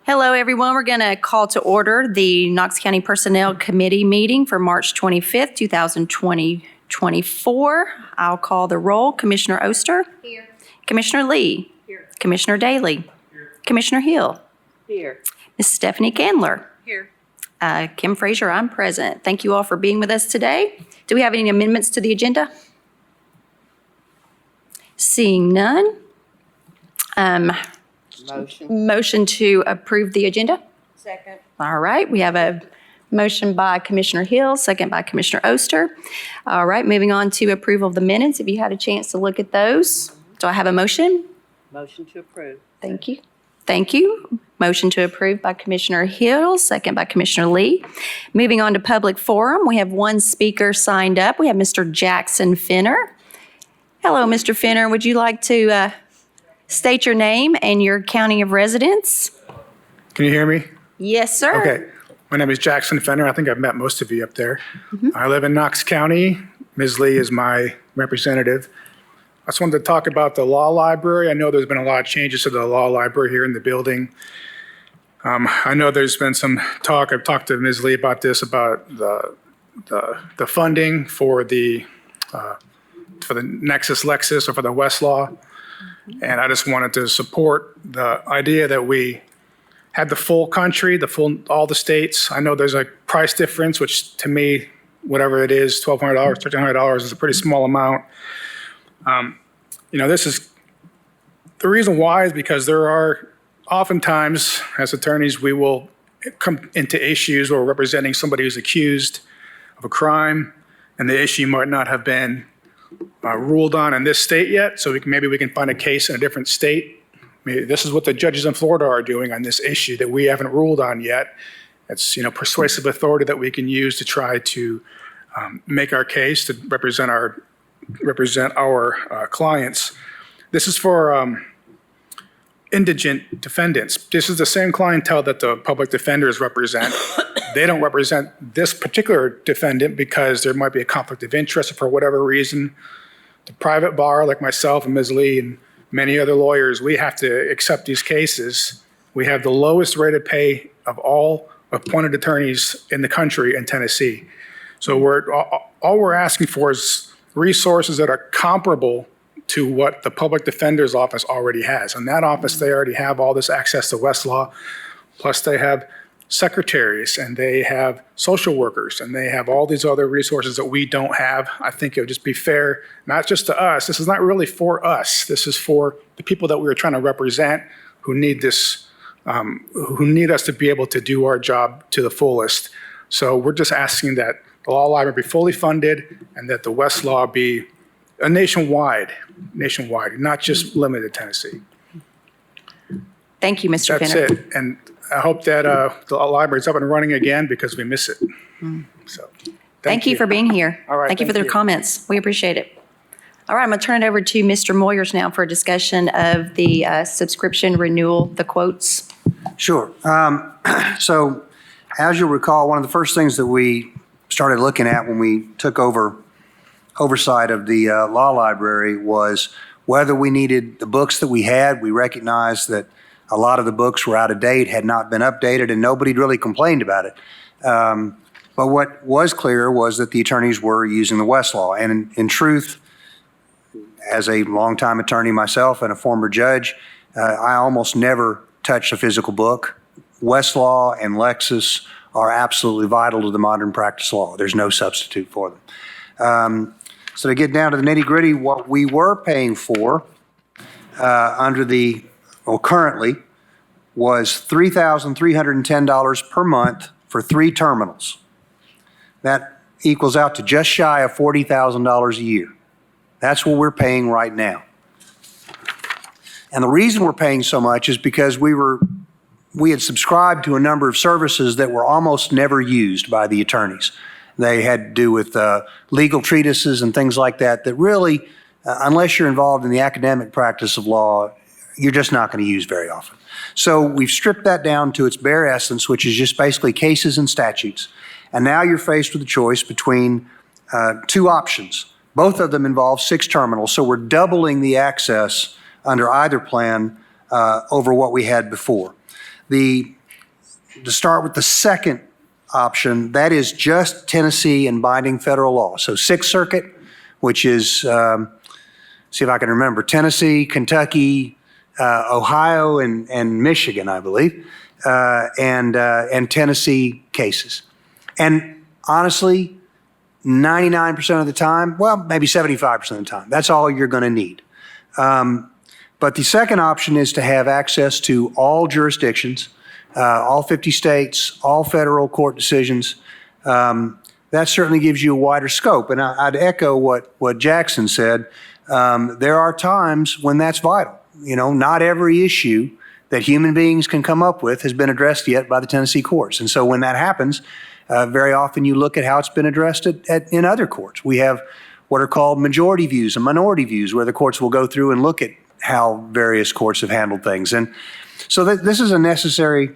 Hello, everyone. We're going to call to order the Knox County Personnel Committee meeting for March 25th, 2024. I'll call the roll. Commissioner Oster? Here. Commissioner Lee? Here. Commissioner Daly? Here. Commissioner Hill? Here. Ms. Stephanie Candler? Here. Kim Frazier, I'm present. Thank you all for being with us today. Do we have any amendments to the agenda? Seeing none. Motion to approve the agenda? Second. All right, we have a motion by Commissioner Hill, second by Commissioner Oster. All right, moving on to approval of the minutes. If you had a chance to look at those, do I have a motion? Motion to approve. Thank you. Thank you. Motion to approve by Commissioner Hill, second by Commissioner Lee. Moving on to public forum, we have one speaker signed up. We have Mr. Jackson Finner. Hello, Mr. Finner. Would you like to state your name and your county of residence? Can you hear me? Yes, sir. Okay. My name is Jackson Fenner. I think I've met most of you up there. I live in Knox County. Ms. Lee is my representative. I just wanted to talk about the law library. I know there's been a lot of changes to the law library here in the building. I know there's been some talk. I've talked to Ms. Lee about this, about the funding for the Nexus Lexus or for the Westlaw. And I just wanted to support the idea that we had the full country, all the states. I know there's a price difference, which to me, whatever it is, $1,200, $1,300 is a pretty small amount. This is, the reason why is because there are oftentimes, as attorneys, we will come into issues where we're representing somebody who's accused of a crime, and the issue might not have been ruled on in this state yet, so maybe we can find a case in a different state. Maybe this is what the judges in Florida are doing on this issue that we haven't ruled on yet. It's persuasive authority that we can use to try to make our case, to represent our clients. This is for indigent defendants. This is the same clientele that the public defenders represent. They don't represent this particular defendant because there might be a conflict of interest, or for whatever reason. The private bar, like myself and Ms. Lee and many other lawyers, we have to accept these cases. We have the lowest rate of pay of all appointed attorneys in the country in Tennessee. So all we're asking for is resources that are comparable to what the public defender's office already has. In that office, they already have all this access to Westlaw, plus they have secretaries, and they have social workers, and they have all these other resources that we don't have. I think it would just be fair, not just to us. This is not really for us. This is for the people that we are trying to represent who need this, who need us to be able to do our job to the fullest. So we're just asking that the law library be fully funded and that the Westlaw be a nationwide, not just limited to Tennessee. Thank you, Mr. That's Finner. it. And I hope that the library's up and running again because we miss it. So, Thank you for being here. All right, Thank you for thank their you. comments. We appreciate it. All right, I'm going to turn it over to Mr. Moyers now for a discussion of the subscription renewal, the quotes. Sure. So as you'll recall, one of the first things that we started looking at when we took oversight of the law library was whether we needed the books that we had. We recognized that a lot of the books were out of date, had not been updated, and nobody really complained about it. But what was clear was that the attorneys were using the Westlaw. And in truth, as a longtime attorney myself and a former judge, I almost never touch a physical book. Westlaw and Lexis are absolutely vital to the modern practice law. There's no substitute for them. So to get down to the nitty-gritty, what we were paying for currently was $3,310 per month for 3 terminals. That equals out to just shy of $40,000 a year. That's what we're paying right now. And the reason we're paying so much is because we had subscribed to a number of services that were almost never used by the attorneys. They had to do with legal treatises and things like that really, unless you're involved in the academic practice of law, you're just not going to use very often. So we've stripped that down to its bare essence, which is just basically cases and statutes. And now you're faced with a choice between 2 options. Both of them involve 6 terminals, so we're doubling the access under either plan over what we had before. The to start with the second option, that is just Tennessee and binding federal law. So Sixth Circuit, which is, see if I can remember, Tennessee, Kentucky, Ohio, and Michigan, I believe, and Tennessee cases. And honestly, 99% of the time, well, maybe 75% of the time, that's all you're going to need. But the second option is to have access to all jurisdictions, all 50 states, all federal court decisions. That certainly gives you a wider scope. And I'd echo what Jackson said. There are times when that's vital. You know, not every issue that human beings can come up with has been addressed yet by the Tennessee courts. And so when that happens, very often you look at how it's been addressed in other courts. We have what are called majority views and minority views, where the courts will go through and look at how various courts have handled things. And so this is a necessary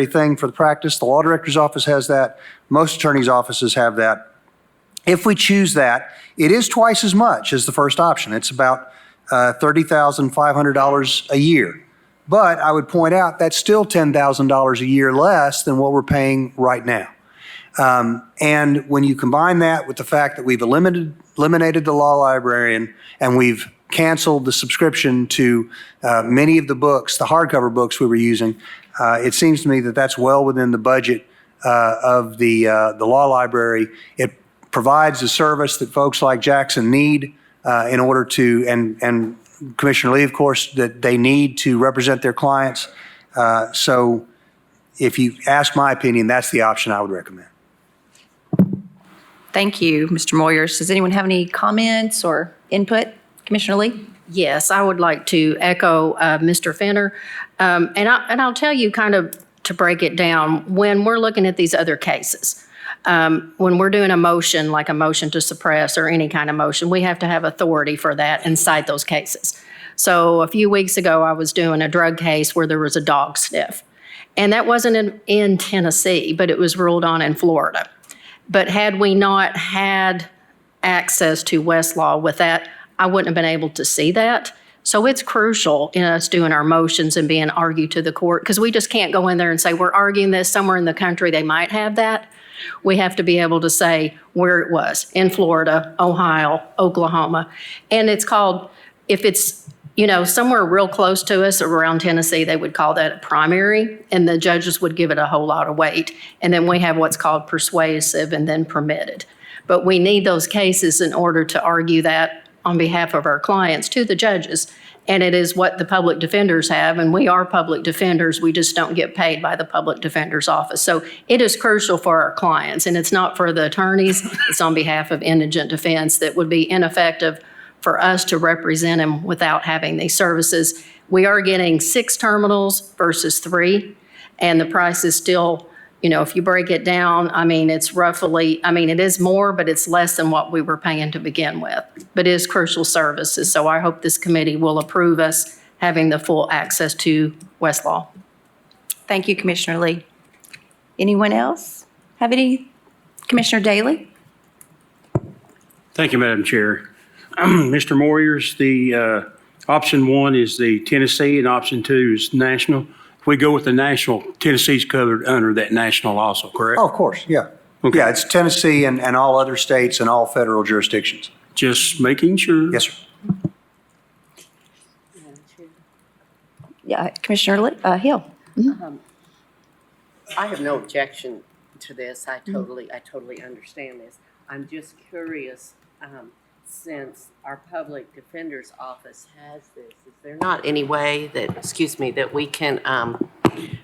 thing for the practice. The law director's office has that. Most attorneys' offices have that. If we choose that, it is twice as much as the first option. It's about $30,500 a year. But I would point out that's still $10,000 a year less than what we're paying right now. And when you combine that with the fact that we've eliminated the law librarian and we've canceled the subscription to many of the books, the hardcover books we were using, it seems to me that that's well within the budget of the law library. It provides a service that folks like Jackson need in order to, and Commissioner Lee, of course, that they need to represent their clients. So if you ask my opinion, that's the option I would recommend. Thank you, Mr. Moyers. Does anyone have any comments or input? Commissioner Lee? Yes, I would like to echo Mr. Fenner. And I'll tell you kind of to break it down, when we're looking at these other cases, when we're doing a motion, like a motion to suppress or any kind of motion, we have to have authority for that and cite those cases. So a few weeks ago, I was doing a drug case where there was a dog sniff. And that wasn't in Tennessee, but it was ruled on in Florida. But had we not had access to Westlaw with that, I wouldn't have been able to see that. So it's crucial in us doing our motions and being argued to the court, because we just can't go in there and say, we're arguing this somewhere in the country, they might have that. We have to be able to say where it was, in Florida, Ohio, Oklahoma. And it's called, if it's, you know, somewhere real close to us around Tennessee, they would call that a primary, and the judges would give it a whole lot of weight. And then we have what's called persuasive and then permitted. But we need those cases in order to argue that on behalf of our clients to the judges. And it is what the public defenders have, and we are public defenders. We just don't get paid by the public defender's office. So it is crucial for our clients, and it's not for the attorneys. It's on behalf of indigent defense that would be ineffective for us to represent them without having these services. We are getting 6 terminals versus 3, and the price is still, you know, if you break it down, I mean, it's roughly, I mean, it is more, but it's less than what we were paying to begin with. But it is crucial services, so I hope this committee will approve us having the full access to Westlaw. Thank you, Commissioner Lee. Anyone else have any? Commissioner Daly? Thank you, Madam Chair. Mr. Moyers, the option 1 is the Tennessee and option 2 is national. If we go with the national, Tennessee's covered under that national also, correct? Oh, of course, yeah. Okay. Yeah, it's Tennessee and all other states and all federal jurisdictions. Just making sure. Yes, sir. Yeah, Commissioner Hill? I have no objection to this. I totally understand this. I'm just curious, since our public defender's office has this, is there not any way that, that we can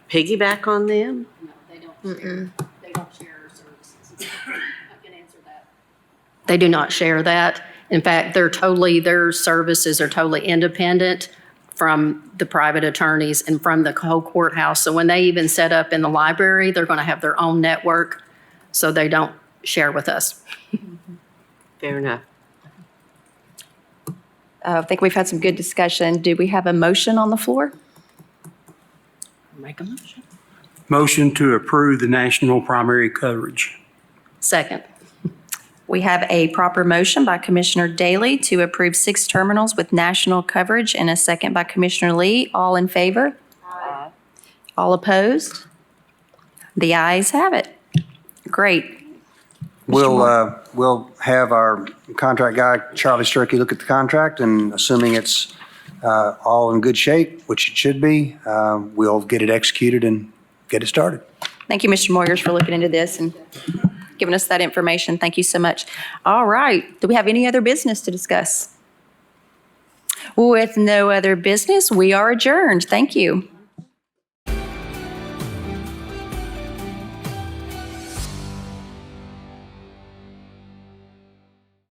piggyback on them? No, they don't share. They don't share our services. I can answer that. They do not share that. In fact, their services are totally independent from the private attorneys and from the whole courthouse. So when they even set up in the library, they're going to have their own network, so they don't share with us. Fair enough. I think we've had some good discussion. Do we have a motion on the floor? Make a motion. Motion to approve the national primary coverage. Second. We have a proper motion by Commissioner Daly to approve 6 terminals with national coverage and a second by Commissioner Lee. All in favor? Aye. All opposed? The ayes have it. Great. We'll have our contract guy, Charlie Sturkey, look at the contract, and assuming it's all in good shape, which it should be, we'll get it executed and get it started. Thank you, Mr. Moyers, for looking into this and giving us that information. Thank you so much. All right. Do we have any other business to discuss? With no other business, we are adjourned. Thank you.